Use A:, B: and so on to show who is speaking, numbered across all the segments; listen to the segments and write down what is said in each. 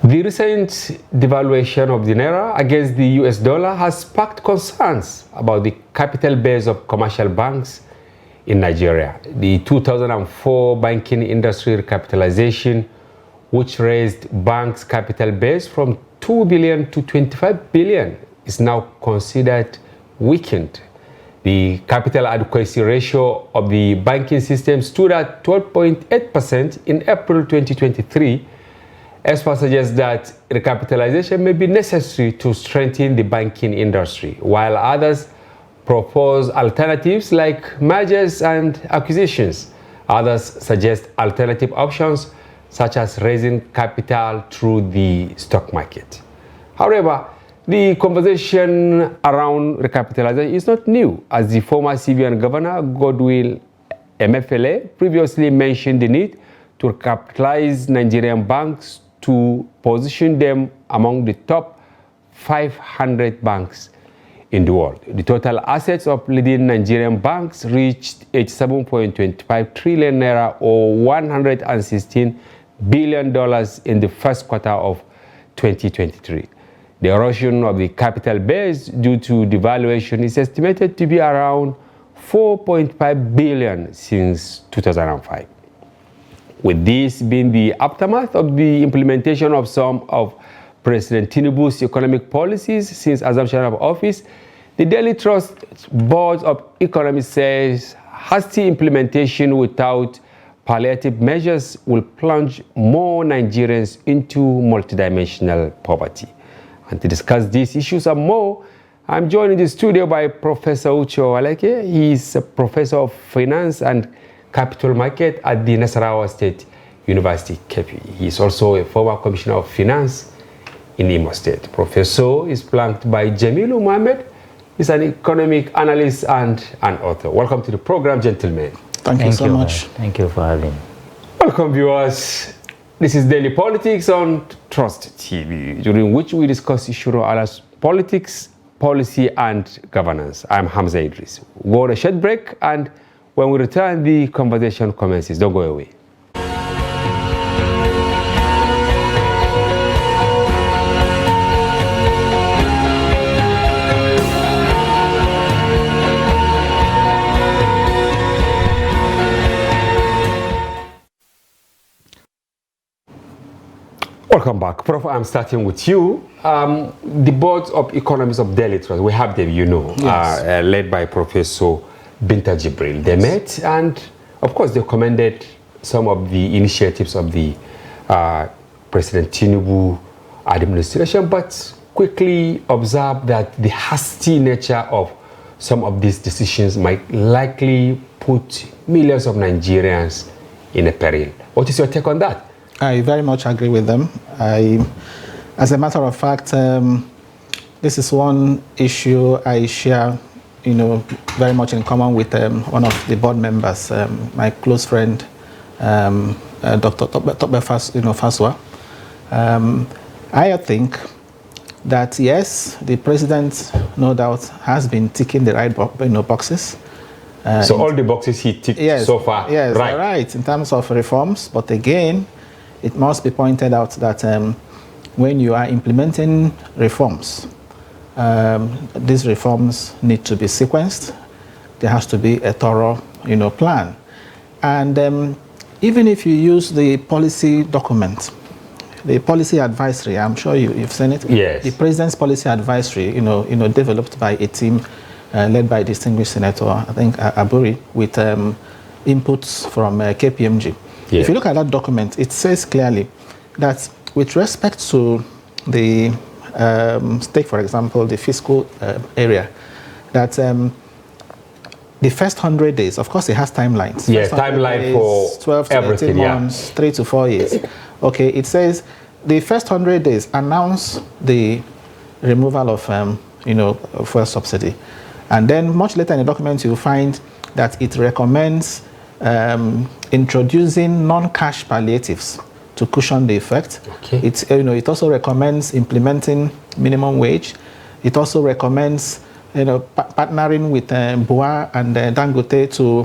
A: The recent devaluation of the naira against the US dollar has sparked concerns about the capital base of commercial banks in Nigeria. The 2004 banking industry recapitalization, which raised banks' capital base from 2 billion to 25 billion, is now considered weakened. The capital adequacy ratio of the banking system stood at 12.8% in April 2023. Experts suggest that recapitalization may be necessary to strengthen the banking industry, while others propose alternatives like mergers and acquisitions. Others suggest alternative options such as raising capital through the stock market. However, the conversation around recapitalization is not new, as the former CBN governor, Godwill Emefiele, previously mentioned the need to recapitalize Nigerian banks to position them among the top 500 banks in the world. The total assets of leading Nigerian banks reached 87.25 trillion naira, or $116 billion in the first quarter of 2023. The erosion of the capital base due to devaluation is estimated to be around 4.5 billion since 2005. With this being the aftermath of the implementation of some of President TINUBU'S economic policies since assumption of office, the Daily Trust Board of Economists says hasty implementation without palliative measures will plunge more Nigerians into multidimensional poverty. And to discuss these issues and more, I'm joined in the studio by Professor Ucho Aleke. He is a professor of finance and capital market at the Nasarawa State University, Kepi. He is also a former commissioner of finance in Imo State. Professor is flanked by Jamilu Mohammed. He's an economic analyst and an author. Welcome to the program, gentlemen.
B: Thank you so much.
C: Thank you for having me.
A: Welcome, viewers. This is Daily Politics on Trust TV, during which we discuss issues of politics, policy, and governance. I'm Hamza Idris. We'll go on a short break, and when we return, the conversation commences. Don't go away. Welcome back. Prof, I'm starting with you. The Board of Economists of Daily Trust, we have them, you know, yes. Led by Professor Binta Jibril. They met, and of course they commended some of the initiatives of the President Tinubu administration, but quickly observed that the hasty nature of some of these decisions might likely put millions of Nigerians in a peril. What is your take on that?
B: I very much agree with them. As a matter of fact, this is one issue I share, very much in common with one of the board members, my close friend, Dr. Tobe Faswa. I think that yes, the president, no doubt, has been ticking the right boxes.
A: So all the boxes he ticked so far,
B: yes, right, in terms of reforms. But again, it must be pointed out that when you are implementing reforms, these reforms need to be sequenced. There has to be a thorough, plan. And even if you use the policy document, the policy advisory, I'm sure you've seen it.
A: Yes.
B: The president's policy advisory, developed by a team led by distinguished Senator, I think, Aburi, with inputs from KPMG.
A: Yeah.
B: If you look at that document, it says clearly that with respect to the take, for example, the fiscal area, that the first 100 days, of course, it has timelines.
A: Yes, timeline days, for 12 to everything,
B: 18 months, 3 to 4 years. Okay, it says the first 100 days announce the removal of, fuel subsidy. And then much later in the document, you'll find that it recommends introducing non-cash palliatives to cushion the effect.
A: Okay.
B: It also recommends implementing minimum wage. It also recommends partnering with BUA and Dangote to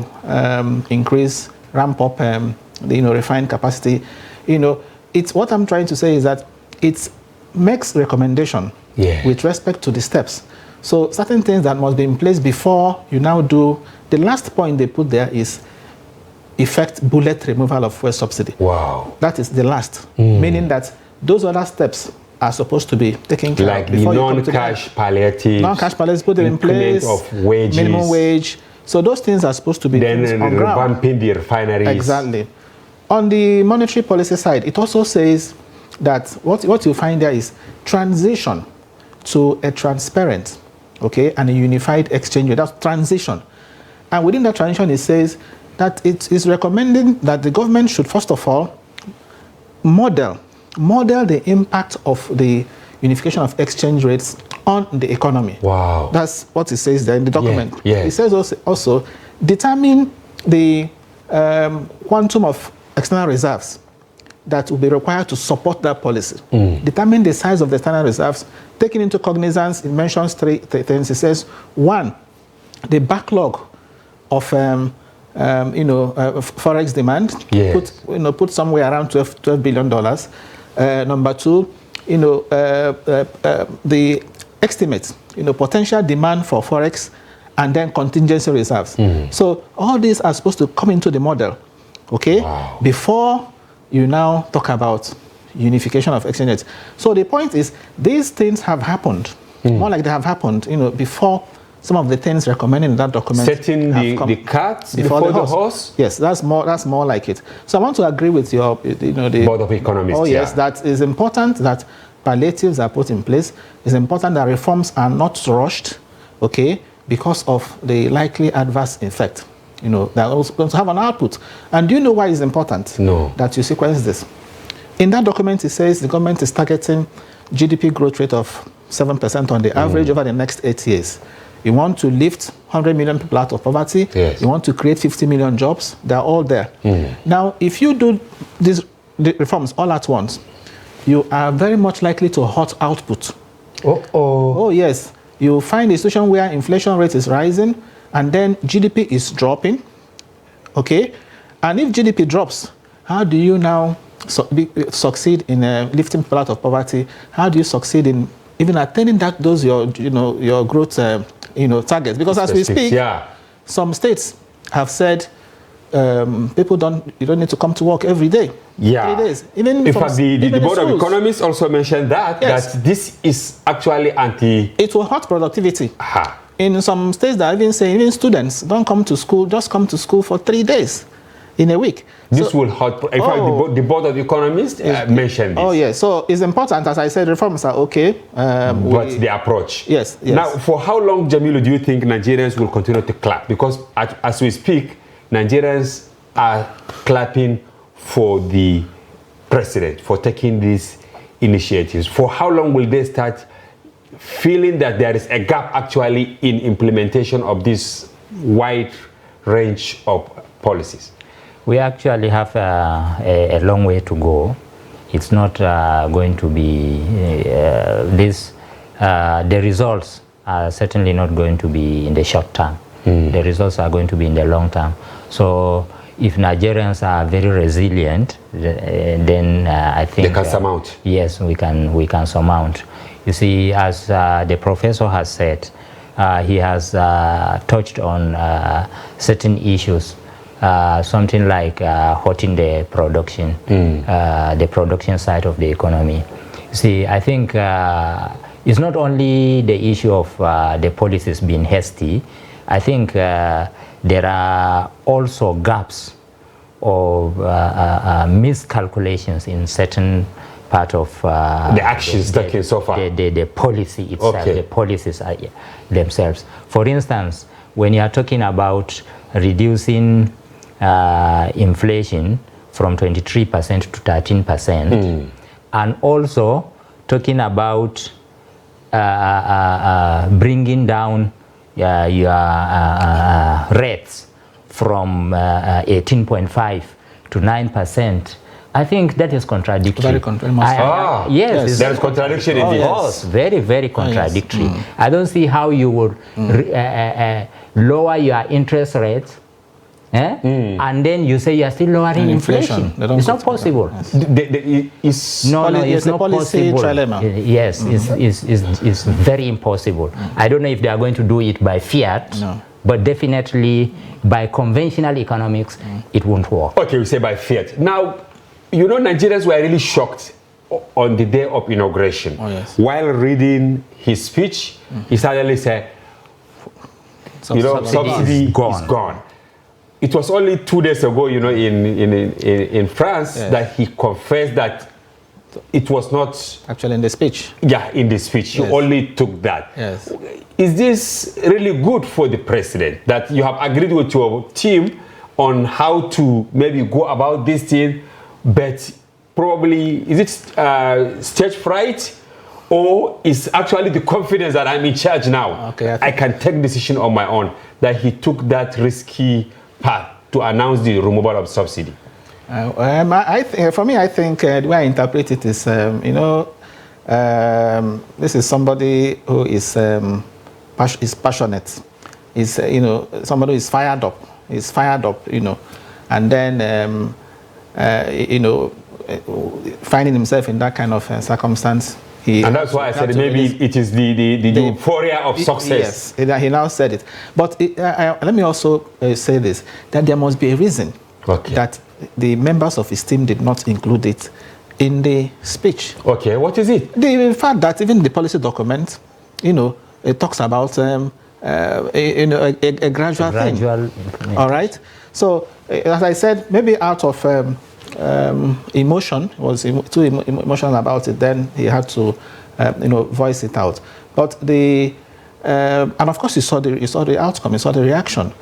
B: ramp up the refined capacity. It's what I'm trying to say is that it makes recommendation with respect to the steps. So certain things that must be in place before you now do. The last point they put there is effect bullet removal of fuel subsidy.
A: Wow.
B: That is the last, meaning that those other steps are supposed to be taken care
A: like
B: of. Like the
A: non-cash palliatives.
B: Non-cash palliatives, put them in place.
A: Of wages.
B: Minimum wage. So those things are supposed to be
A: then
B: on ground.
A: Revamping the refineries.
B: Exactly. On the monetary policy side, it also says that what you find there is transition to a transparent, and a unified exchange rate. That's transition. And within that transition, it says that it is recommending that the government should, first of all, model the impact of the unification of exchange rates on the economy.
A: Wow.
B: That's what it says there in the document.
A: Yeah.
B: It says also determine the quantum of external reserves that will be required to support that policy. Determine the size of the external reserves, taking into cognizance, it mentions three things. It says, one, the backlog of forex demand, put somewhere around $12 billion. Number two, the estimate, potential demand for forex, and then contingency reserves. So all these are supposed to come into the model,
A: Wow.
B: before you now talk about unification of exchange rates. So the point is, these things have happened, more like they have happened, before some of the things recommended in that document.
A: Setting the cart before the horse?
B: Yes, that's more like it. So I want to agree with your, the
A: Board of Economists.
B: Oh yes, that is important that palliatives are put in place. It's important that reforms are not rushed, because of the likely adverse effect. They're also going to have an output. And do you know why it's important?
A: No.
B: That you sequence this? In that document, it says the government is targeting GDP growth rate of 7% on the average over the next 8 years. You want to lift 100 million people out of poverty.
A: Yes.
B: You want to create 50 million jobs. They're all there. Now, if you do the reforms all at once, you are very much likely to hurt output. Oh, yes. You find a situation where inflation rate is rising and then GDP is dropping. And if GDP drops, how do you now succeed in lifting people out of poverty? How do you succeed in even attaining your growth targets? Because as we speak, some states have said you don't need to come to work every day. 3 days.
A: In fact, the Board of Economists also mentioned that this is actually
B: it will hurt productivity. In some states, they are even saying even students don't come to school, just come to school for 3 days in a week.
A: This will hurt. In fact, the Board of Economists mentioned this.
B: Oh, yes. So it's important, as I said, reforms are okay.
A: But the approach.
B: Yes.
A: Now, for how long, Jamilu, do you think Nigerians will continue to clap? Because as we speak, Nigerians are clapping for the president for taking these initiatives. For how long will they start feeling that there is a gap actually in implementation of this wide range of policies?
C: We actually have a long way to go. It's not going to be the results are certainly not going to be in the short term. The results are going to be in the long term. So if Nigerians are very resilient, then I think
A: they can surmount.
C: Yes, we can surmount. You see, as the professor has said, he has touched on certain issues, something like hurting the production side of the economy. You see, I think it's not only the issue of the policies being hasty. I think there are also gaps of miscalculations in certain part of
A: the actions taken so far.
C: The policy itself, the policies themselves. For instance, when you are talking about reducing inflation from 23% to 13%, and also talking about bringing down your rates from 18.5 to 9%, I think that is contradictory.
B: Very contradictory.
C: Yes,
A: there is contradiction in this.
C: Very, very contradictory. I don't see how you would lower your interest rates and then you say you are still lowering inflation. It's not possible.
A: It's
C: not
B: policy
C: possible.
B: trilemma.
C: Yes, it's very impossible. I don't know if they are going to do it by fiat, but definitely by conventional economics, it won't work.
A: Okay, we say by fiat. Now, you know, Nigerians were really shocked on the day of inauguration. While reading his speech, he suddenly said, subsidy is gone. It was only 2 days ago, you know, in France that he confessed that it was not
B: actually in the speech.
A: Yeah, in the speech, he only took that.
B: Yes.
A: Is this really good for the president that you have agreed with your team on how to maybe go about this thing, but probably is it stage fright? Or is actually the confidence that I'm in charge now?
B: Okay,
A: I can take decision on my own, that he took that risky path to announce the removal of subsidy?
B: For me, I think the way I interpret it is, this is somebody who is passionate. Is somebody who is fired up. He's fired up, and then finding himself in that kind of circumstance.
A: And that's why I said maybe it is the euphoria of success.
B: Yes, he now said it. But let me also say this, that there must be a reason that the members of his team did not include it in the speech.
A: Okay, what is it?
B: The fact that even the policy document, it talks about a gradual thing. All right? So, as I said, maybe out of emotion, was too emotional about it, then he had to voice it out. But and of course you saw the outcome, you saw the reaction.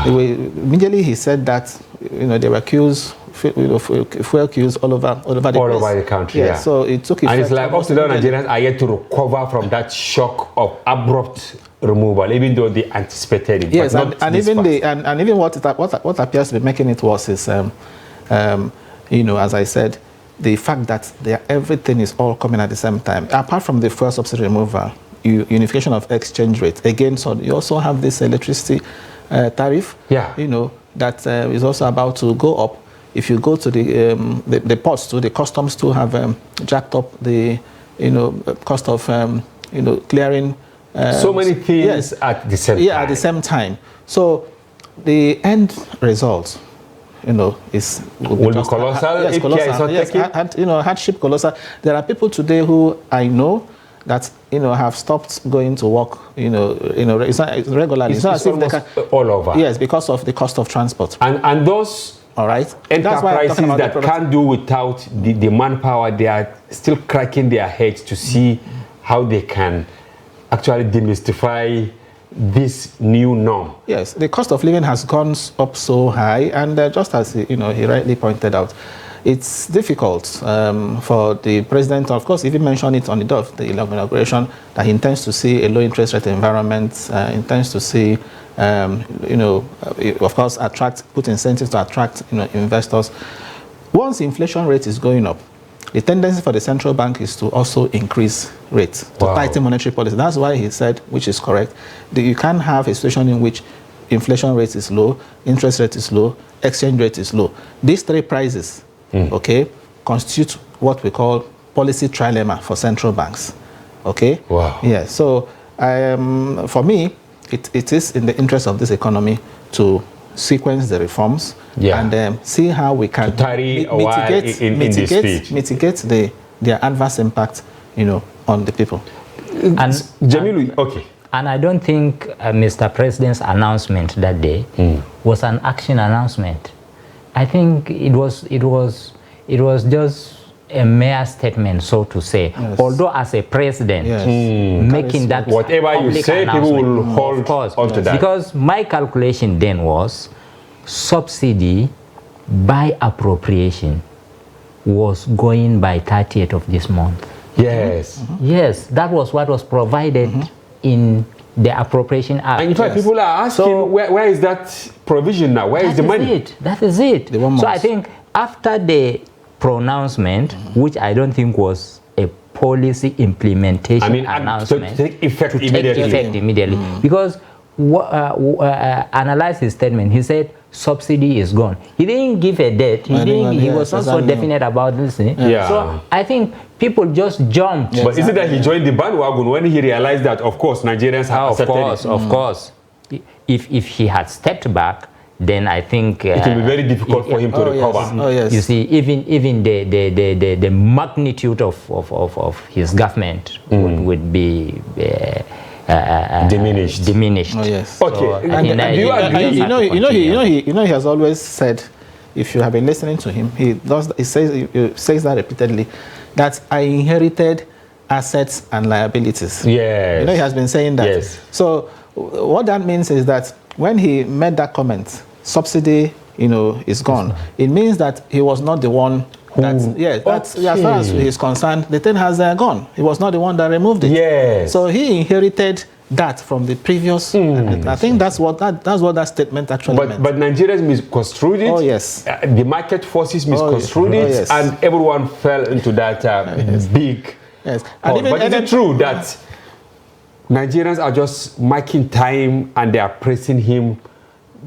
B: Immediately he said that there were queues, fuel queues all over the
A: country.
B: Yeah. So it took effect.
A: And it's like up to now Nigerians are yet to recover from that shock of abrupt removal, even though they anticipated it.
B: Yes, and even what appears to be making it worse is as I said, the fact that everything is all coming at the same time. Apart from the fuel subsidy removal, unification of exchange rate. Again, so you also have this electricity tariff.
A: Yeah.
B: That is also about to go up. If you go to the ports, to the customs, to have jacked up the cost of clearing.
A: So many things at the same time.
B: Yeah, at the same time. So the end result, will be
A: colossal.
B: Yes, colossal. Yes, hardship colossal. There are people today who I know that have stopped going to work. It's not regularly.
A: It's not as if they can, all over.
B: Yes, because of the cost of transport.
A: And those enterprises that can't do without the manpower, they are still cracking their heads to see how they can actually demystify this new norm.
B: Yes, the cost of living has gone up so high, and just as he rightly pointed out, it's difficult for the president. Of course, even mentioned it on the day of the inauguration that he intends to see a low interest rate environment, intends to see, of course, put incentives to attract investors. Once inflation rate is going up, the tendency for the central bank is to also increase rates, to tighten monetary policy. That's why he said, which is correct, that you can't have a situation in which inflation rate is low, interest rate is low, exchange rate is low. These three prices, constitute what we call policy trilemma for central banks. Okay?
A: Wow.
B: Yeah. So for me, it is in the interest of this economy to sequence the reforms and see how we can mitigate their adverse impact, on the people.
C: And
A: Jamilu, okay.
C: And I don't think Mr. President's announcement that day was an action announcement. I think it was just a mere statement, so to say. Yes. Although as a president, making that
A: whatever you say, people will hold on to that.
C: Because my calculation then was subsidy by appropriation was going by 30th of this month.
A: Yes.
C: Yes, that was what was provided in the Appropriation Act.
A: And in fact, people are asking, so, where is that provision now? Where is the money?
C: That is it. So I think after the pronouncement, which I don't think was a policy implementation announcement,
A: to take effect immediately.
C: Because analyze his statement. He said subsidy is gone. He didn't give a date. He was not so definite about this thing.
A: Yeah.
C: So I think people just jumped.
A: But is it that he joined the bandwagon when he realized that, of course, Nigerians have accepted it?
C: Of course. If he had stepped back, then I think
A: it will be very difficult for him to recover.
B: Yes. Oh, yes.
C: You see, even the magnitude of his government would be diminished.
B: Oh, yes.
A: Okay.
B: He has always said, if you have been listening to him, he says that repeatedly, that I inherited assets and liabilities.
A: Yes.
B: He has been saying that.
A: Yes.
B: So what that means is that when he made that comment, subsidy, is gone. It means that he was not the one. As far as he's concerned, the thing has gone. He was not the one that removed it.
A: Yes.
B: So he inherited that from the previous. And I think that's what that statement actually meant.
A: But Nigerians misconstrued it.
B: Oh yes.
A: The market forces misconstrued it,
B: yes.
A: and everyone fell into that big.
B: Yes.
A: But is it true that Nigerians are just marking time and they are pressing him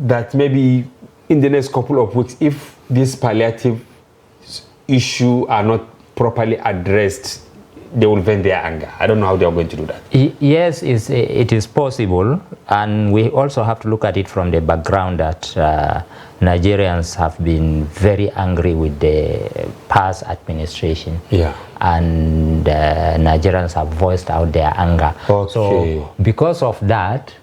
A: that maybe in the next couple of weeks, if this palliative issue are not properly addressed, they will vent their anger? I don't know how they are going to do that.
C: Yes, it is possible, and we also have to look at it from the background that Nigerians have been very angry with the past administration.
A: Yeah.
C: And Nigerians have voiced out their anger.
A: Okay.
C: So because of that,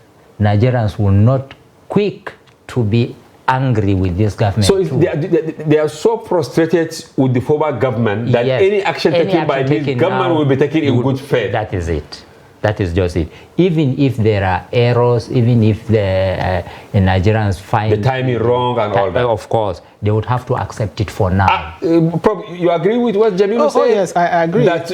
C: Nigerians will not quick to be angry with this government.
A: So they are so frustrated with the former government that any action taken by this government will be taken in good faith.
C: That is it. That is just it. Even if there are errors, even if the Nigerians find
A: the timing wrong and all that,
C: of course, they would have to accept it for now.
A: You agree with what Jamilu said?
B: Oh yes, I agree.
A: That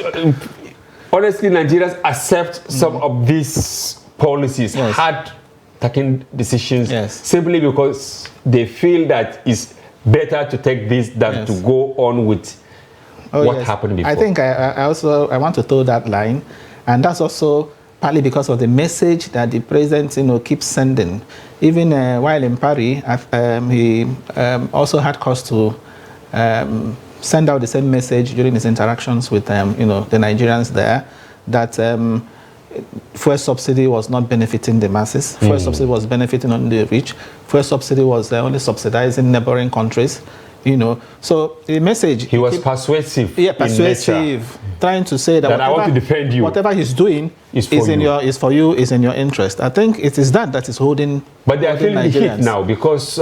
A: honestly, Nigerians accept some of these policies, hard taking decisions, simply because they feel that it's better to take this than to go on with what happened before.
B: I think I want to throw that line, and that's also partly because of the message that the president keeps sending. Even while in Paris, he also had cause to send out the same message during his interactions with the Nigerians there, that fuel subsidy was not benefiting the masses. Fuel subsidy was benefiting only the rich. Fuel subsidy was only subsidizing neighboring countries. So the message,
A: he was persuasive.
B: Yeah, persuasive, trying to say that
A: I want to defend you.
B: Whatever he's doing is for you, is in your interest. I think it is that is holding.
A: But they are feeling the heat now because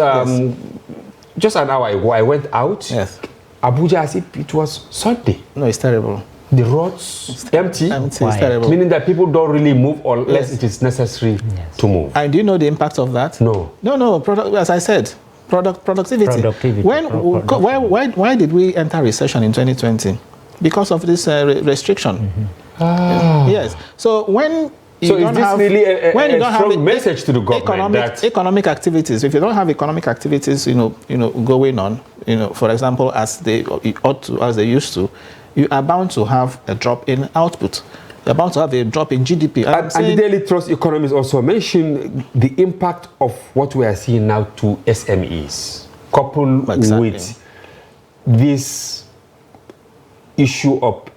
A: just an hour ago I went out.
B: Yes.
A: Abuja, as if it was Sunday.
B: No, it's terrible.
A: The roads empty.
B: It's terrible.
A: Meaning that people don't really move unless it is necessary to move.
B: And do you know the impact of that?
A: No.
B: As I said, productivity. Why did we enter recession in 2020? Because of this restriction. Yes. So when you don't have,
A: really a strong message to the government?
B: Economic activities. If you don't have economic activities, going on, for example, as they used to, you are bound to have a drop in output. You're bound to have a drop in GDP.
A: And the Daily Trust economists also mentioned the impact of what we are seeing now to SMEs, coupled with this issue of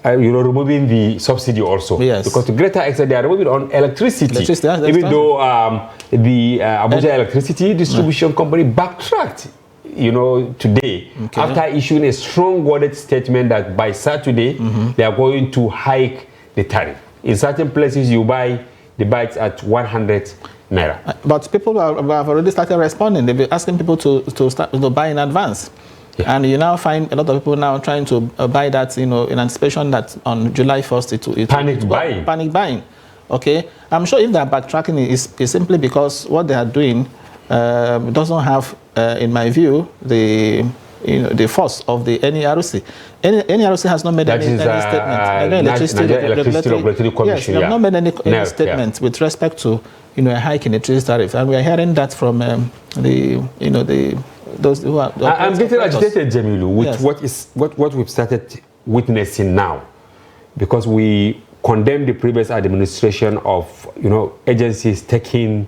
A: removing the subsidy also.
B: Yes.
A: Because to greater extent they are removing on electricity. Even though the Abuja Electricity Distribution Company backtracked today, after issuing a strong worded statement that by Saturday they are going to hike the tariff. In certain places you buy the bikes at 100 naira. But
B: people have already started responding. They've been asking people to start buy in advance. Yeah. And you now find a lot of people now trying to buy that, in anticipation that on July 1st it panic buying. Okay, I'm sure if they're backtracking is simply because what they are doing doesn't have, in my view, the force of the NERC. NERC has not made any statement.
A: Electricity Regulatory Commission.
B: Yes, they have not made any statement with respect to a hike in the electricity tariff, and we are hearing that from those who are.
A: I'm getting agitated, Jamilu, with what we've started witnessing now, because we condemn the previous administration of agencies taking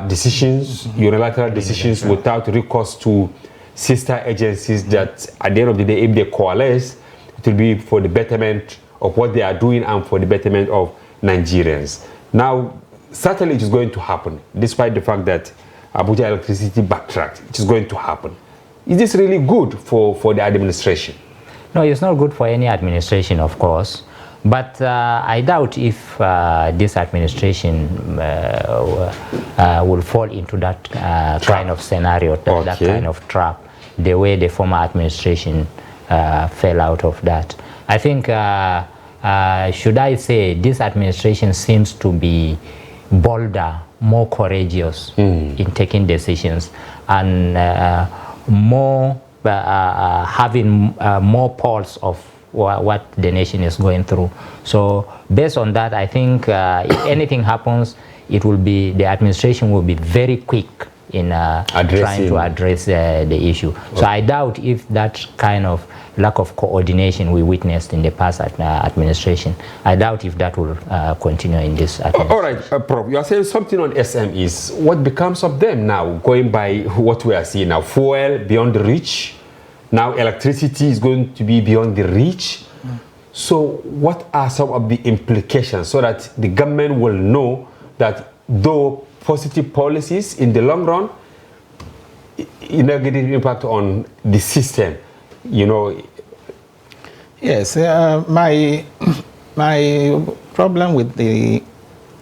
A: decisions, unilateral decisions without recourse to sister agencies that at the end of the day, if they coalesce, it will be for the betterment of what they are doing and for the betterment of Nigerians. Now, certainly it is going to happen, despite the fact that Abuja Electricity backtracked. It is going to happen. Is this really good for the administration?
C: No, it's not good for any administration, of course. But I doubt if this administration will fall into that kind of scenario, that kind of trap, the way the former administration fell out of that. I think, should I say, this administration seems to be bolder, more courageous in taking decisions, and more having more pulse of what the nation is going through. So based on that, I think if anything happens, it will be, the administration will be very quick in trying to address the issue. So I doubt if that kind of lack of coordination we witnessed in the past administration, I doubt if that will continue in this administration.
A: All right, Prof, you are saying something on SMEs. What becomes of them now, going by what we are seeing now? Fuel beyond the reach. Now electricity is going to be beyond the reach. So what are some of the implications so that the government will know that though positive policies in the long run, negative impact on the system, you know?
B: Yes, my problem with the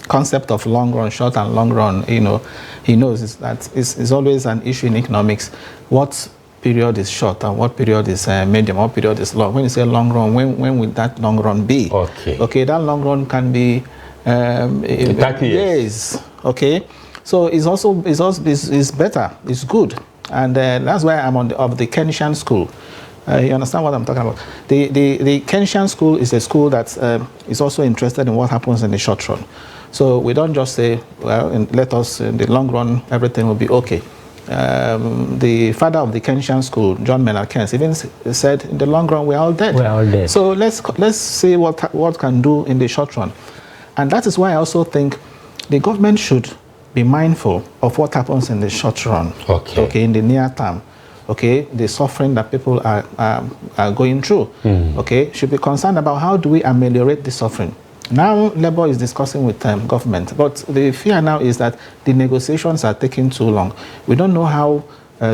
B: concept of long run, short and long run, you know, he knows is that it's always an issue in economics. What period is short and what period is medium, what period is long? When you say long run, when will that long run be? Okay, that long run can be
A: 30
B: years. Okay, so it's better, it's good, and that's why I'm of the Keynesian school. You understand what I'm talking about? The Keynesian school is a school that is also interested in what happens in the short run. So we don't just say, well, let us in the long run everything will be okay. The father of the Keynesian school, John Maynard Keynes, even said, in the long run, we're all dead.
C: We're all dead.
B: So let's see what can do in the short run. And that is why I also think the government should be mindful of what happens in the short run. Okay, in the near term. Okay, the suffering that people are going through. Okay, should be concerned about how do we ameliorate the suffering. Now, Labour is discussing with government, but the fear now is that the negotiations are taking too long. We don't know how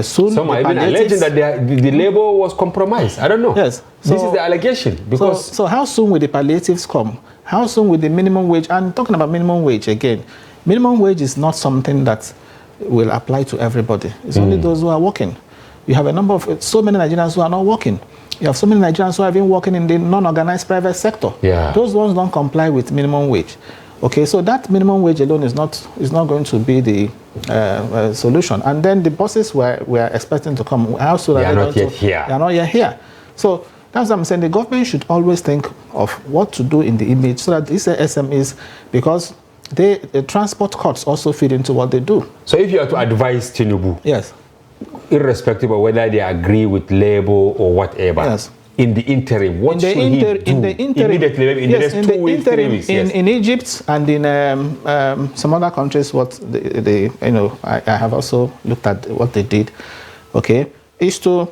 B: soon.
A: Some are even alleging that the Labour was compromised. I don't know.
B: Yes.
A: This is the allegation. Because
B: so how soon will the palliatives come? How soon will the minimum wage? I'm talking about minimum wage again. Minimum wage is not something that will apply to everybody. It's only those who are working. You have a number of, so many Nigerians who are not working. You have so many Nigerians who have been working in the non-organized private sector.
A: Yeah.
B: Those ones don't comply with minimum wage. Okay, so that minimum wage alone is not going to be the solution. And then the bosses we are expecting to come, how soon
A: they are not yet here.
B: They are not yet here. So that's what I'm saying. The government should always think of what to do in the image so that these SMEs, because the transport costs also feed into what they do.
A: So if you are to advise Tinubu,
B: yes,
A: irrespective of whether they agree with Labour or whatever,
B: yes,
A: in the interim, what should he do?
B: In the interim,
A: immediately, in the next 2 weeks, 3 weeks?
B: In Egypt and in some other countries, what I have also looked at what they did. Okay, is to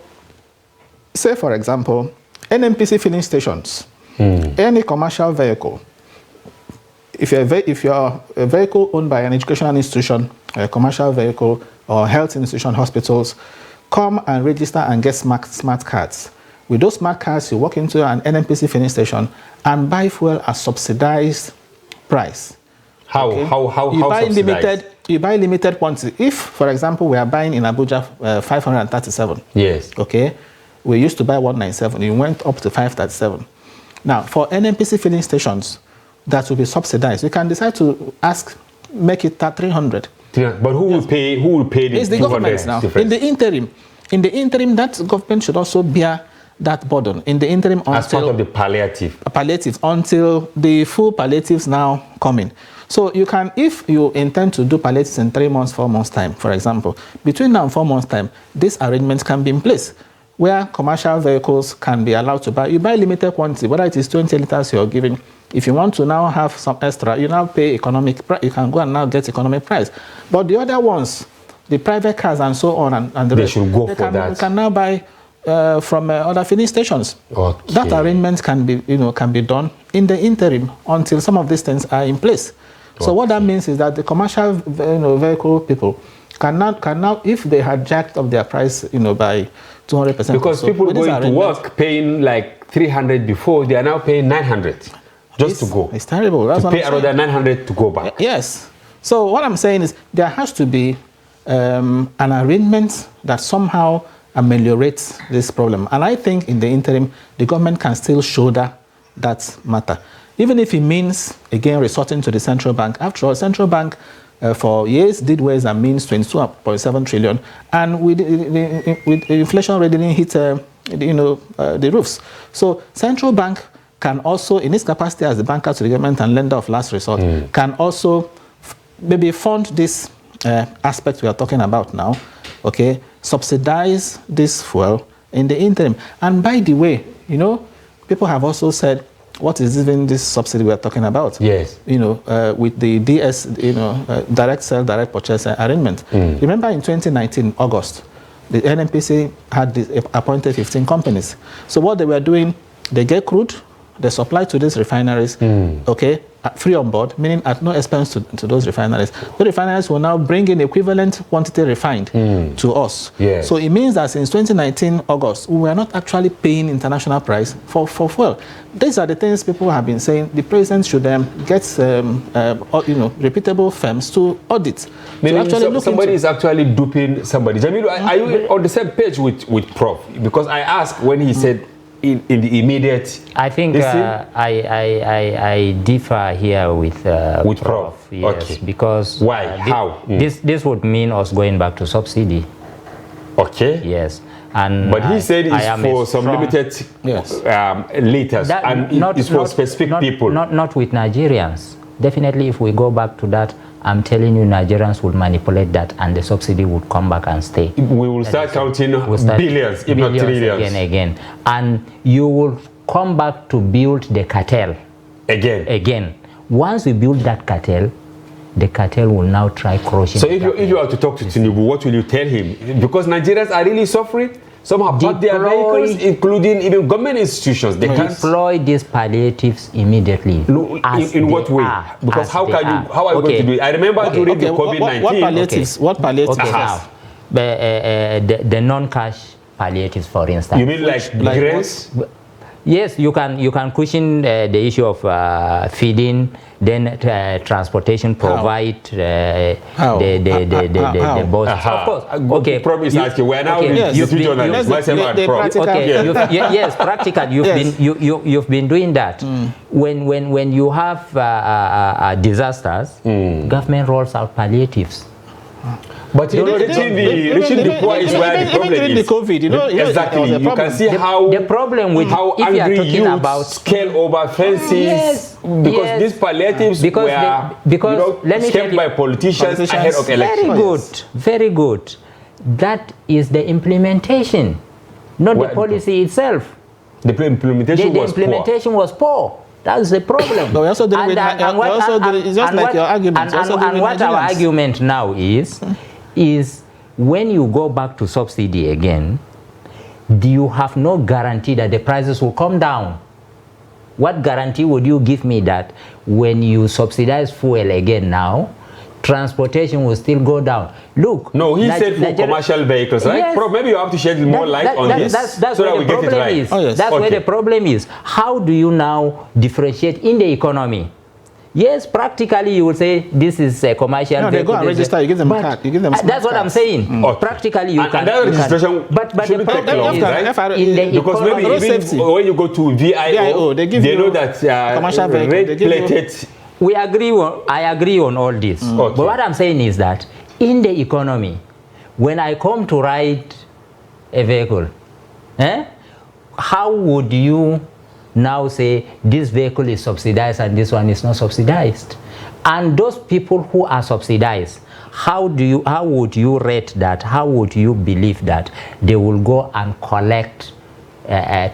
B: say, for example, NNPC filling stations, any commercial vehicle. If you're a vehicle owned by an educational institution, a commercial vehicle, or health institution, hospitals, come and register and get smart cards. With those smart cards, you walk into an NNPC filling station and buy fuel at subsidized price.
A: How subsidized?
B: You buy limited quantity. If, for example, we are buying in Abuja 537.
A: Yes.
B: Okay. We used to buy 197. You went up to 537. Now, for NNPC filling stations, that will be subsidized. You can decide to make it at 300.
A: But who will pay? Who will pay the?
B: It's the government now.
A: Difference?
B: In the interim, that government should also bear that burden. In the interim, until
A: as part of the palliatives,
B: until the full palliatives now come in. So you can, if you intend to do palliatives in 3 months, 4 months time, for example, between now and 4 months time, these arrangements can be in place. where commercial vehicles can be allowed to buy. You buy limited quantity, whether it is 20 liters you're giving. If you want to now have some extra, you now pay economic price. You can go and now get economic price. But the other ones, the private cars and so on, and the rest,
A: should go for that.
B: You can now buy from other filling stations.
A: Okay.
B: That arrangement can be done in the interim until some of these things are in place. So what that means is that the commercial vehicle people can now, if they had jacked up their price, by 200%.
A: Because people going to work paying like 300 before, they are now paying 900 just to go.
B: It's terrible. That's
A: to pay another 900 to go back.
B: Yes. So what I'm saying is there has to be an arrangement that somehow ameliorates this problem. And I think in the interim, the government can still shoulder that matter. Even if it means, again, resorting to the central bank. After all, central bank for years did ways and means 22.7 trillion. And with inflation already didn't hit the roofs. So central bank can also, in its capacity as the banker to the government and lender of last resort, can also maybe fund this aspect we are talking about now, okay, subsidize this fuel in the interim. And by the way, people have also said, what is even this subsidy we are talking about?
A: Yes.
B: With the DS, direct sale, direct purchase arrangement. Remember in 2019, August, the NNPC had appointed 15 companies. So what they were doing, they get crude, they supply to these refineries, okay, free on board, meaning at no expense to those refineries. The refineries will now bring in equivalent quantity refined to us.
A: Yes.
B: So it means that since 2019 August, we were not actually paying international price for fuel. These are the things people have been saying. The president should get reputable firms to audit.
A: Meaning somebody is actually duping somebody. Jamilu, are you on the same page with Prof? Because I asked when he said in the immediate.
C: I think I differ here with
A: Prof.
C: Yes,
A: okay.
C: Because
A: why? How?
C: This would mean us going back to subsidy.
A: Okay.
C: Yes. But
A: he said it's for some limited liters, and it's for specific people.
C: Not with Nigerians. Definitely, if we go back to that, I'm telling you, Nigerians will manipulate that, and the subsidy would come back and stay.
A: We will start counting billions, if not trillions.
C: Again. And you will come back to build the cartel. Again. Once we build that cartel, the cartel will now try crushing.
A: So if you are to talk to Tinubu, what will you tell him? Because Nigerians are really suffering. Some have bought their vehicles, including even government institutions. They can
C: deploy these palliatives immediately.
A: In what way? Because how are you going to do it? I remember during the COVID-19.
B: What palliatives?
C: The non-cash palliatives, for instance.
A: You mean like grains?
C: Yes, you can cushion the issue of feeding, then transportation, provide the buses. Of course. Okay.
A: Prof is asking. We are now yes,
C: practical. You've been doing that. When you have disasters, government rolls out palliatives.
A: But reaching the poor is where the problem
B: is. The COVID,
A: exactly. You can see how
C: the problem with
A: how angry youth scale over fences because these palliatives were scaled by politicians ahead of elections.
C: Very good. That is the implementation, not the policy itself.
A: The implementation
C: was poor. That's the problem.
B: But we also did it's just like your argument.
C: And what our argument now is when you go back to subsidy again, you have no guarantee that the prices will come down. What guarantee would you give me that when you subsidize fuel again now, transportation will still go down? Look.
A: No, he said for commercial vehicles, right? Yes. Maybe you have to shed more light on this
C: that's so that we get it right. That's where the problem is. How do you now differentiate in the economy? Yes, practically you will say this is a commercial vehicle.
B: They go and register, you give them a card. You give them
C: that's what I'm saying. Practically you can.
A: That registration
C: but the problem is
A: right?
C: In the
A: because maybe even when you go to VIO,
B: they
A: know that
B: commercial
A: red-plated.
C: I agree on all this. But what I'm saying is that in the economy, when I come to ride a vehicle, how would you now say this vehicle is subsidized and this one is not subsidized? And those people who are subsidized, how would you rate that? How would you believe that they will go and collect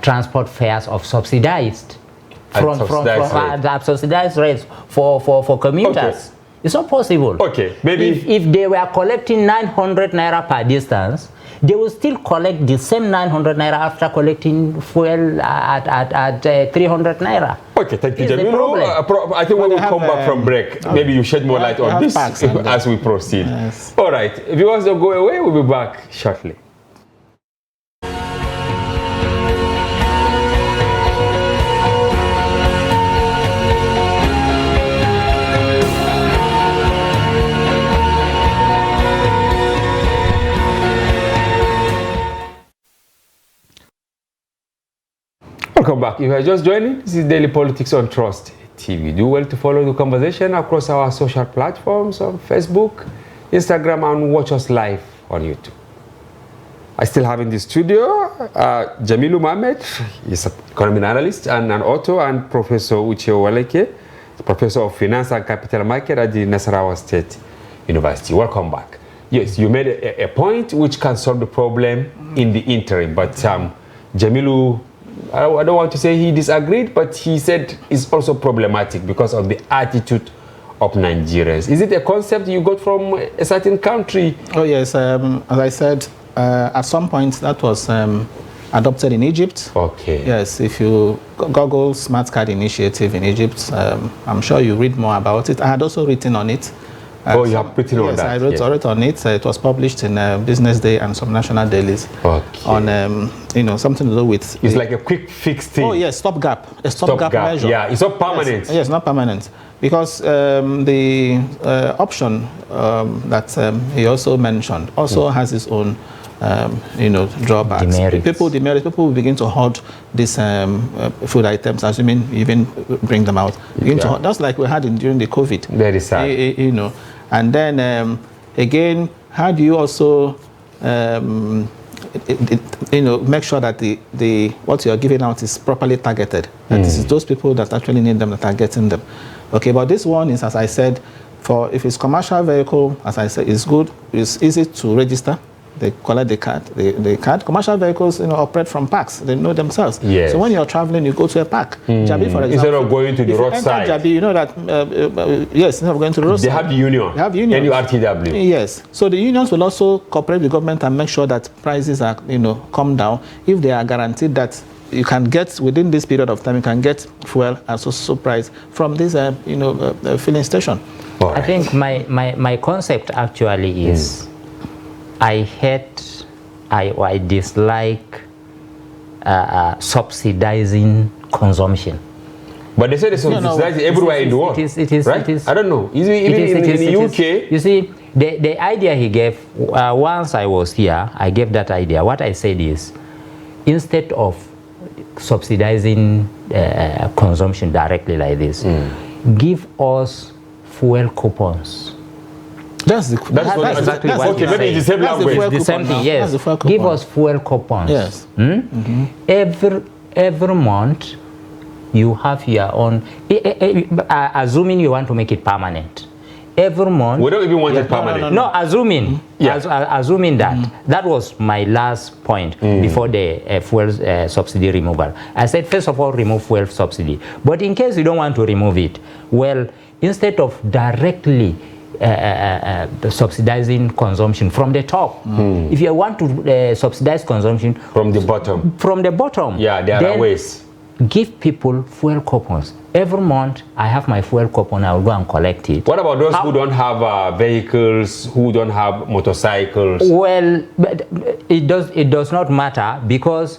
C: transport fares of subsidized subsidized rates for commuters?
A: Okay.
C: It's not possible.
A: Okay, maybe
C: if they were collecting 900 naira per distance, they will still collect the same 900 naira after collecting fuel at 300 naira.
A: Okay, thank you, Jamilu. I think we will come back from break. Maybe you shed more light on this as we proceed. Yes. All right, if you want to go away, we'll be back shortly. Welcome back. If you are just joining, this is Daily Politics on Trust TV. Do well to follow the conversation across our social platforms on Facebook, Instagram, and watch us live on YouTube. I still have in the studio Jamilu Mohammed. He's an economic analyst and an author, and Professor Uche Waleke, Professor of Finance and Capital Market at the Nasarawa State University. Welcome back. Yes, you made a point which can solve the problem in the interim, but Jamilu, I don't want to say he disagreed, but he said it's also problematic because of the attitude of Nigerians. Is it a concept you got from a certain country? Oh yes, as I said, at some point that was adopted in Egypt. Okay. Yes, if you Google Smart Card Initiative in Egypt, I'm sure you read more about it. I had also written on it. Oh, you have written on that? Yes, I wrote on it. It was published in Business Day and some national dailies. Okay. On, something to do with... It's like a quick fix thing. Oh, yes, stopgap. A stopgap measure. Yeah, it's not permanent. Yes, not permanent. Because the option that he also mentioned also has its own, drawbacks. Demerits. People will begin to hoard these food items, assuming you even bring them out. That's like we had during the COVID. Very sad. And then again, how do you also make sure that the what you are giving out is properly targeted? And this is those people that actually need them that are getting them. Okay, but this one is, as I said, if it's commercial vehicle, as I said, it's good. It's easy to register. They collect the card. The card. Commercial vehicles, operate from parks. They know themselves. Yes. So when you're traveling, you go to a park. Jabi, for example, instead of going to the roadside. Jabi, you know that. Yes, instead of going to the roadside. They have the union. They have unions. NURTW. Yes. So the unions will also cooperate with the government and make sure that prices are, come down if they are guaranteed that you can get within this period of time. You can get fuel at so price from this, filling station. Right. I
C: think my concept actually is. I dislike subsidizing consumption. But they say they subsidize everywhere in the world. It is. I don't know. Even in the UK. You see, the idea he gave, once I was here, I gave that idea. What I said is, instead of subsidizing consumption directly like this, give us fuel coupons. That's exactly what okay, maybe it's the same thing, yes. Give us fuel coupons. Yes. Every month, you have your own, assuming you want to make it permanent. Every month. We don't even want it permanent. No, assuming. Assuming that. That was my last point before the fuel subsidy removal. I said, first of all, remove fuel subsidy. But in case you don't want to remove it, well, instead of directly subsidizing consumption from the top. If you want to subsidize consumption from the bottom, yeah, there are ways. Give people fuel coupons. Every month, I have my fuel coupon. I will go and collect it. What about those who don't have vehicles, who don't have motorcycles? Well, it does not matter, because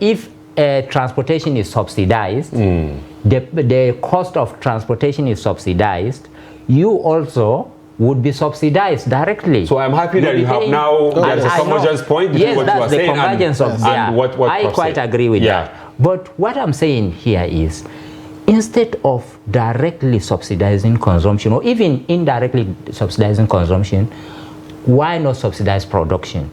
C: if transportation is subsidized, the cost of transportation is subsidized, you also would be subsidized directly. So I'm happy that you have now there's a convergence point between what you are saying and what I quite agree with that. But what I'm saying here is, instead of directly subsidizing consumption or even indirectly subsidizing consumption, why not subsidize production?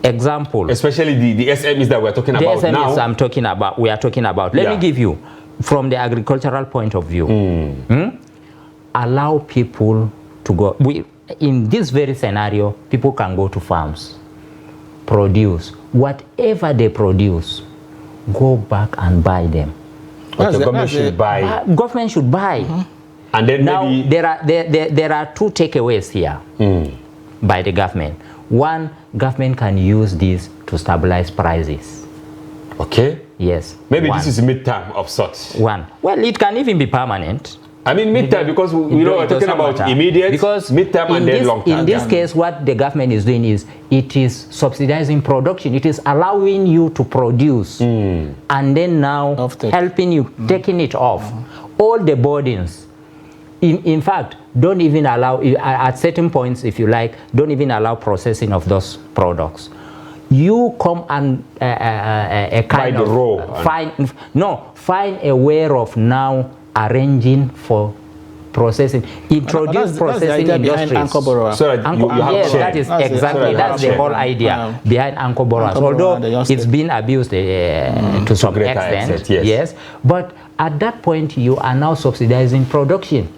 C: Example. Especially the SMEs that we're talking about now. The SMEs we are talking about. Let me give you, from the agricultural point of view. Allow people to go. in this very scenario, people can go to farms, produce whatever they produce, go back and buy them.
A: Okay, government should buy.
C: Government should buy.
A: And then
C: now
A: maybe
C: there are two takeaways here by the government. One, government can use this to stabilize prices.
A: Okay.
C: Yes.
A: Maybe this is midterm of sorts.
C: One. Well, it can even be permanent.
A: I mean midterm because we're talking about immediate,
C: because
A: midterm, and then long term.
C: In this case, what the government is doing is it is subsidizing production. It is allowing you to produce and then now helping you, taking it off. All the burdens. In fact, don't even allow, at certain points, if you like, don't even allow processing of those products. You come and find a way of now arranging for processing, introduce processing industries. Yes, that is exactly, that's the whole idea behind anchor borrowers. Although it's been abused to some extent, yes. But at that point, you are now subsidizing production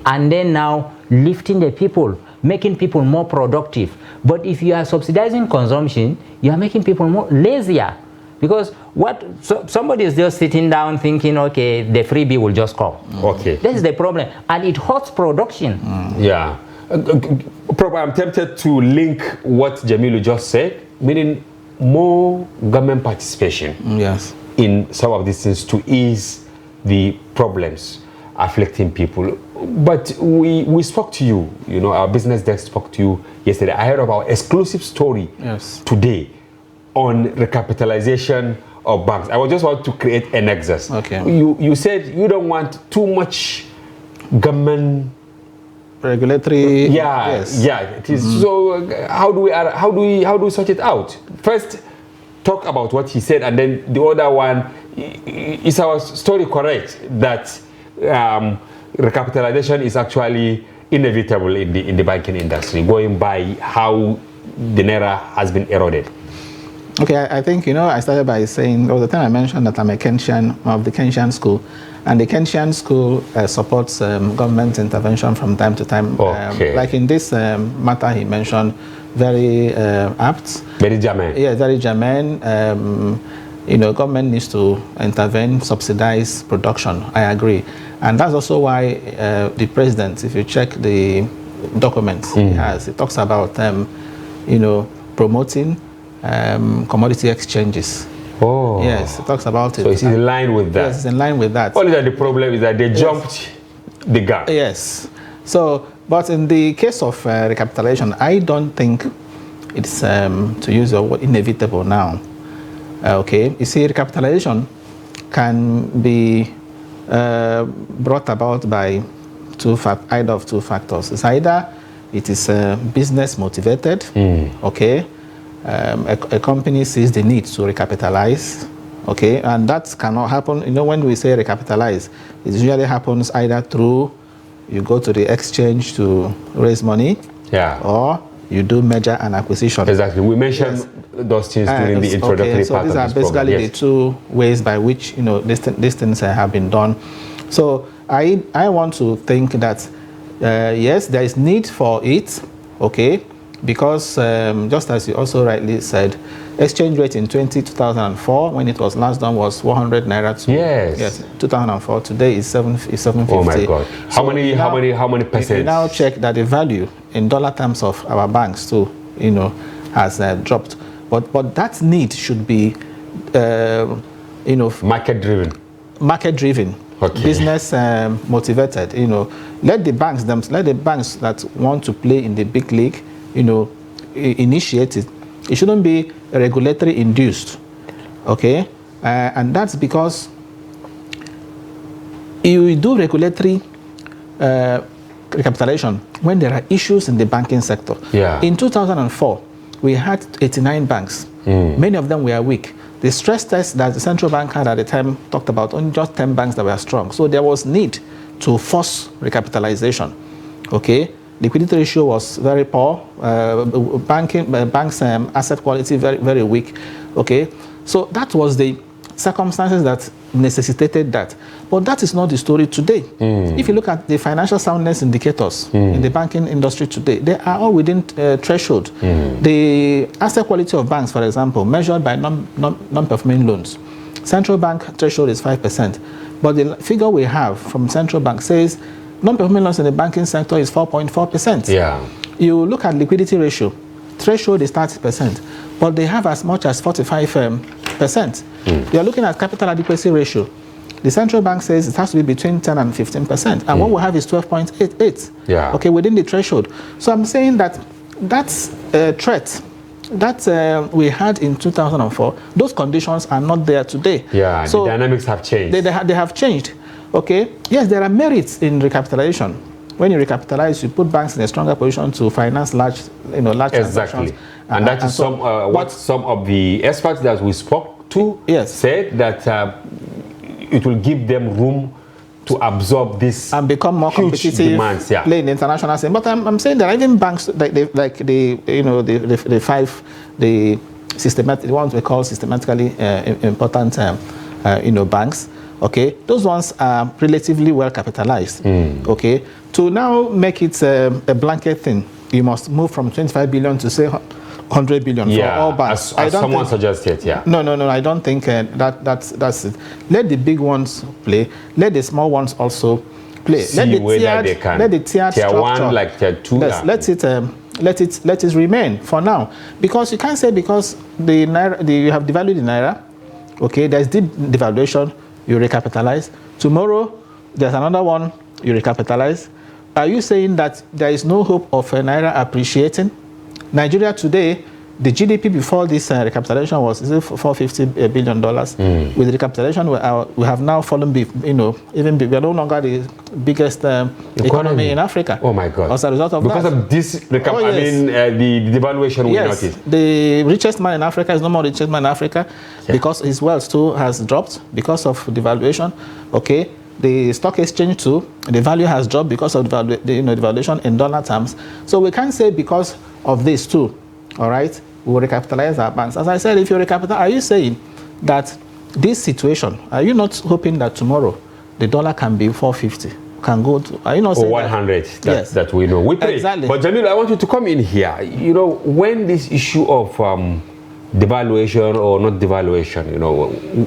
C: and then now lifting the people, making people more productive. But if you are subsidizing consumption, you are making people more lazier. Because somebody is just sitting down thinking, okay, the freebie will just come.
A: Okay.
C: That's the problem. And it hurts production.
A: Yeah. I'm tempted to link what Jamilu just said, meaning more government participation in some of these things to ease the problems afflicting people. But we spoke to you, our business desk spoke to you yesterday. I heard of our exclusive story today on recapitalization of banks. I just want to create a nexus.
B: Okay.
A: You said you don't want too much government
B: regulatory.
A: It is. So how do we sort it out? First, talk about what he said, and then the other one, is our story correct that recapitalization is actually inevitable in the banking industry, going by how the naira has been eroded?
B: Okay, I think, I started by saying, there was a time I mentioned that I'm a Keynesian of the Keynesian school, and the Keynesian school supports government intervention from time to time.
A: Okay.
B: Like in this matter he mentioned, very apt.
A: Very germane.
B: Yeah, very germane. Government needs to intervene, subsidize production. I agree. And that's also why the president, if you check the documents he has, it talks about, promoting commodity exchanges.
A: Oh.
B: Yes, it talks about it.
A: So it's in line with that.
B: Yes, it's in line with that.
A: Only that the problem is that they jumped the gap.
B: Yes. So, but in the case of recapitalization, I don't think it's, to use the word, inevitable now. Okay, you see, recapitalization can be brought about by either of two factors. It's either it is business motivated, okay, a company sees the need to recapitalize, okay, and that cannot happen. When we say recapitalize, it usually happens either through you go to the exchange to raise money, or you do merger and acquisition.
A: Exactly. We mentioned those things during the introductory part of this program.
B: So these are basically the two ways by which these things have been done. So I want to think that yes, there is need for it, okay, because just as you also rightly said, exchange rate in 2004 when it was last done was 100 naira to 2004. Today is 750.
A: Oh my God!
B: So
A: how many percent?
B: We now check that the value in dollar terms of our banks too, has dropped. But that need should be,
A: market driven.
B: Market driven. Okay. Business motivated. Let the banks that want to play in the big league, initiate it. It shouldn't be regulatory induced, okay? And that's because you do regulatory recapitalization when there are issues in the banking sector. In 2004, we had 89 banks. Many of them were weak. The stress test that the central bank had at the time talked about only just 10 banks that were strong. So there was need to force recapitalization, okay? Liquidity ratio was very poor. Banks' asset quality very, very weak. Okay, so that was the circumstances that necessitated that. But that is not the story today. If you look at the financial soundness indicators in the banking industry today, they are all within threshold. The asset quality of banks, for example, measured by non-performing loans, central bank threshold is 5%. But the figure we have from central bank says non-performing loans in the banking sector is 4.4%.
A: Yeah.
B: You look at liquidity ratio, threshold is 30%, but they have as much as 45%. You are looking at capital adequacy ratio. The central bank says it has to be between 10 and 15%, and what we have is 12.88.
A: Yeah.
B: Okay, within the threshold. So I'm saying that that's a threat that we had in 2004. Those conditions are not there today.
A: Yeah,
B: so
A: the dynamics have changed.
B: They have changed. Okay, yes, there are merits in recapitalization. When you recapitalize, you put banks in a stronger position to finance large transactions.
A: Exactly. And that is what some of the experts that we spoke to said, that it will give them room to absorb this
B: and become more competitive
A: demands,
B: play in the international scene. But I'm saying that even banks the ones we call systematically important banks, okay, those ones are relatively well capitalized. Okay, to now make it a blanket thing, you must move from 25 billion to say 100 billion for all banks.
A: As someone suggested,
B: No, I don't think that's it. Let the big ones play. Let the small ones also play.
A: See whether they can.
B: Let the tiered
A: tier
B: structure.
A: 1, like tier 2.
B: Let it remain for now, because you can't say because the naira, you have devalued the naira. Okay, there's deep devaluation, you recapitalize. Tomorrow there's another one, you recapitalize. Are you saying that there is no hope of a naira appreciating? Nigeria today, the GDP before this recapitalization was $450 billion. With recapitalization, we have now fallen, we are no longer the biggest economy in Africa.
A: Oh my God!
B: As a result of
A: this, the devaluation we noticed.
B: The richest man in Africa is no more the richest man in Africa because his wealth too has dropped because of devaluation. Okay. The stock exchange too, the value has dropped because of the devaluation in dollar terms. So we can't say because of this too, all right, we will recapitalize our banks. As I said, if you recapitalize, are you saying that this situation, are you not hoping that tomorrow the dollar can be 450, can go to, are you not saying
A: or 100, that we know. We pray.
B: Exactly.
A: But Jamil, I want you to come in here. When this issue of devaluation or not devaluation,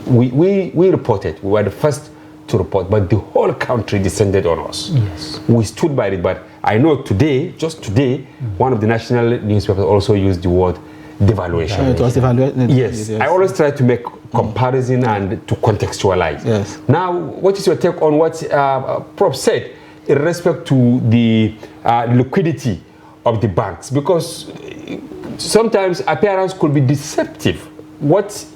A: we reported, we were the first to report, but the whole country descended on us.
C: Yes.
A: We stood by it, but I know today, just today, one of the national newspapers also used the word devaluation.
B: It was devaluation.
A: Yes. I always try to make comparison and to contextualize.
B: Yes.
A: Now, what is your take on what Prof said in respect to the liquidity of the banks? Because sometimes appearance could be deceptive. What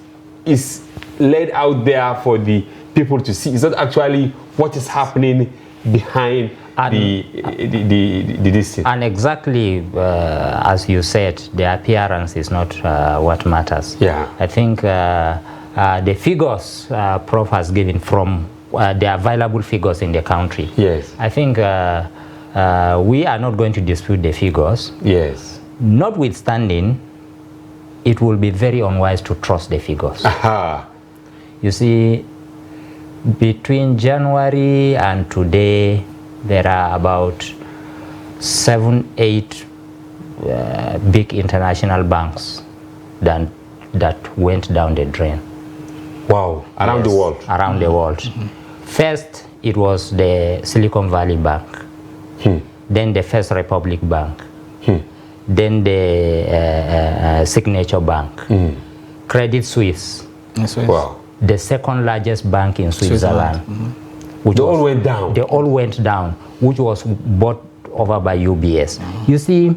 A: is laid out there for the people to see is not actually what is happening behind this thing.
C: And exactly as you said, the appearance is not what matters.
A: Yeah.
C: I think the figures Prof has given from the available figures in the country.
A: Yes.
C: I think we are not going to dispute the figures.
A: Yes.
C: Notwithstanding, it will be very unwise to trust the figures.
A: Aha.
C: You see, between January and today, there are about 7-8 big international banks that went down the drain.
A: Wow, around the world?
C: Around the world. First, it was the Silicon Valley Bank, then the First Republic Bank, then the Signature Bank, Credit Suisse.
A: Wow.
C: The second largest bank in Switzerland.
A: They all went down.
C: They all went down, which was bought over by UBS. You see,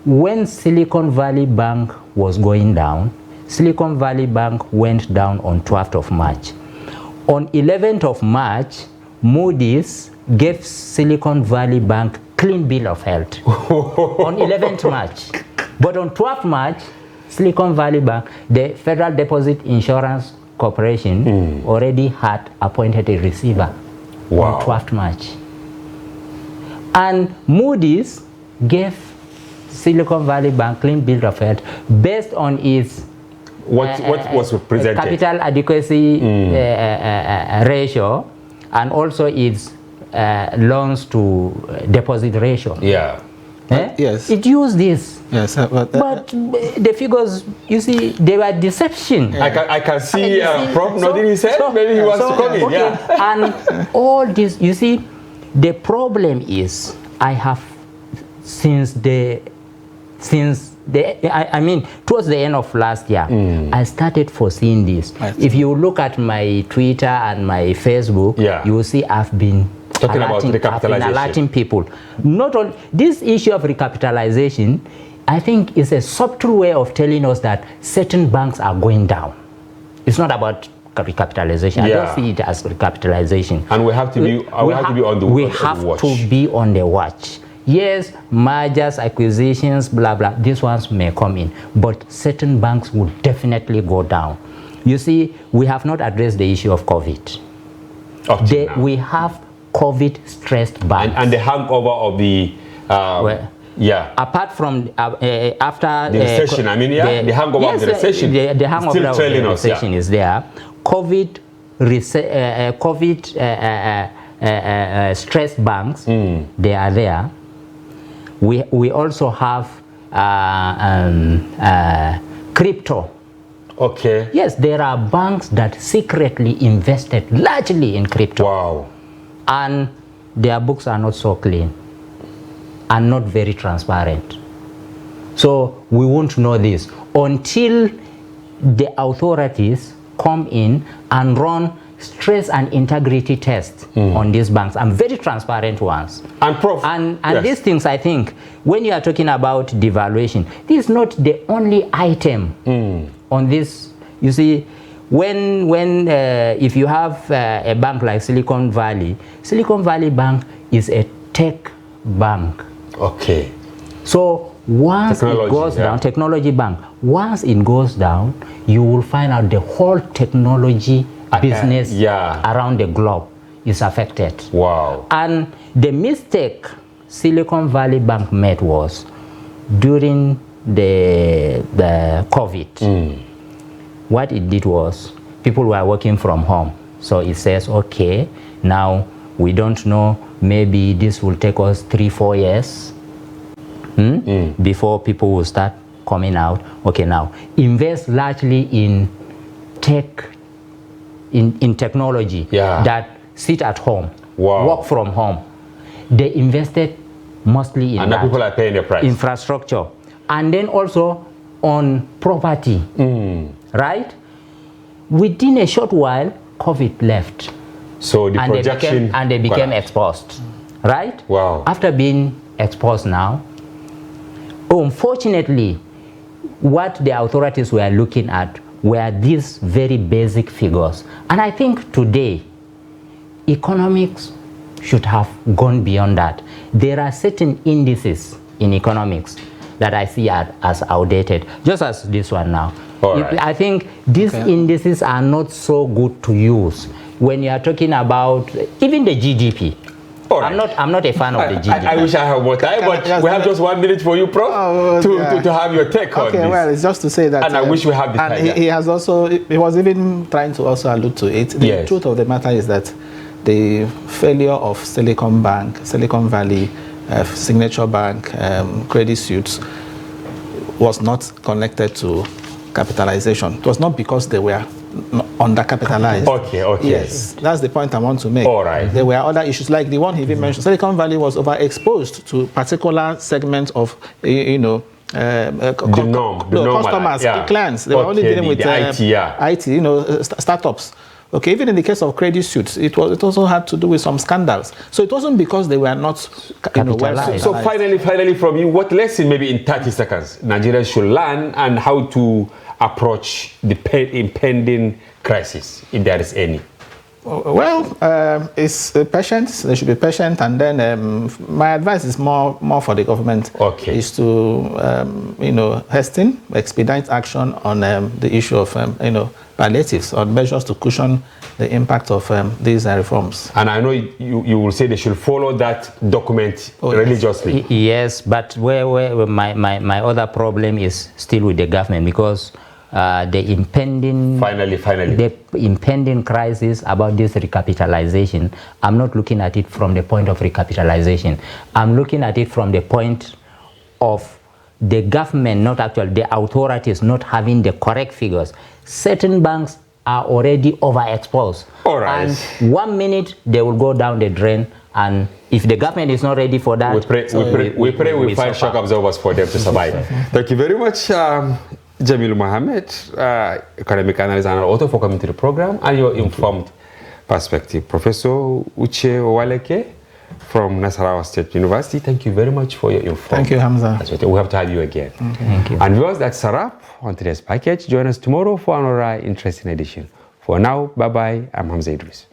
C: when Silicon Valley Bank was going down, Silicon Valley Bank went down on 12th of March. On 11th of March, Moody's gave Silicon Valley Bank clean bill of health on 11th March. But on 12th March, Silicon Valley Bank, the Federal Deposit Insurance Corporation already had appointed a receiver on 12th March. And Moody's gave Silicon Valley Bank clean bill of health based on its
A: What was presented?
C: Capital adequacy ratio, and also its loans to deposit ratio.
A: Yeah.
B: Yes.
C: It used this.
B: Yes,
C: but the figures, you see, they were deception.
A: I can see Prof nodding his head. Maybe he wants to come in.
C: Okay.
A: Yeah.
C: And all this, you see, the problem is I have I mean, towards the end of last year, I started foreseeing this. If you look at my Twitter and my Facebook, you will see I've been
A: talking about recapitalization.
C: Alerting people. Not all this issue of recapitalization, I think, is a subtle way of telling us that certain banks are going down. It's not about recapitalization. I don't see it as recapitalization.
A: And we have to be on the watch.
C: We have to be on the watch. Yes, mergers, acquisitions, blah, blah, these ones may come in, but certain banks will definitely go down. You see, we have not addressed the issue of COVID. We have COVID-stressed banks.
A: And the hangover of the...
C: apart from after
A: the recession, I mean, the hangover of the recession.
C: The hangover of the recession is there. COVID stressed banks, they are there. We also have crypto.
A: Okay.
C: Yes, there are banks that secretly invested largely in crypto.
A: Wow.
C: And their books are not so clean and not very transparent. So we won't know this until the authorities come in and run stress and integrity tests on these banks, and very transparent ones.
A: And Prof,
C: and these things, I think, when you are talking about devaluation, this is not the only item on this. You see, when if you have a bank like Silicon Valley Bank is a tech bank.
A: Okay.
C: So once it goes down, technology bank, once it goes down, you will find out the whole technology business around the globe is affected.
A: Wow.
C: And the mistake Silicon Valley Bank made was during the COVID. What it did was people were working from home. So it says, okay, now we don't know, maybe this will take us 3-4 years before people will start coming out. Okay, now invest largely in tech, in technology that sit at home, work from home. They invested mostly in
A: and now people are paying the price.
C: Infrastructure, and then also on property, right? Within a short while, COVID left.
A: So the projection...
C: They became exposed, right?
A: Wow.
C: After being exposed now, unfortunately, what the authorities were looking at were these very basic figures. And I think today, economics should have gone beyond that. There are certain indices in economics that I see as outdated, just as this one now. I think these indices are not so good to use when you are talking about even the GDP. I'm not a fan of the GDP.
A: I wish I had more time, but we have just 1 minute for you, Prof, to have your take on this.
B: Okay, well, it's just to say that...
A: And I wish we have the time.
B: And he has also, he was even trying to also allude to it. The truth of the matter is that the failure of Silicon Valley, Signature Bank, Credit Suisse was not connected to capitalization. It was not because they were undercapitalized.
A: Okay.
B: Yes, that's the point I want to make.
A: All right.
B: There were other issues, like the one he even mentioned. Silicon Valley was overexposed to particular segments of, customers, clients. They were only dealing with IT, startups. Okay, even in the case of Credit Suisse, it also had to do with some scandals. So it wasn't because they were not
C: capitalized.
A: So finally from you, what lesson maybe in 30 seconds Nigerians should learn and how to approach the impending crisis, if there is any?
B: Well, it's patience. They should be patient, and then my advice is more for the government. Is to hasten, expedite action on the issue of palliatives or measures to cushion the impact of these reforms.
A: And I know you will say they should follow that document religiously.
C: Yes, but where my other problem is still with the government, because the impending the impending crisis about this recapitalization, I'm not looking at it from the point of recapitalization. I'm looking at it from the point of the government, not actually the authorities, not having the correct figures. Certain banks are already overexposed.
A: All right.
C: And 1 minute they will go down the drain, and if the government is not ready for that,
A: we pray we find shock absorbers for them to survive. Thank you very much, Jamil Mohammed, economic analyst and author, for coming to the program and your informed perspective. Professor Uche Owaleke from Nasarawa State University, thank you very much for your info.
B: Thank you, Hamza.
A: We have to have you again.
C: Thank you.
A: And viewers, that's a wrap on today's package. Join us tomorrow for another interesting edition. For now, bye-bye. I'm Hamza Idris.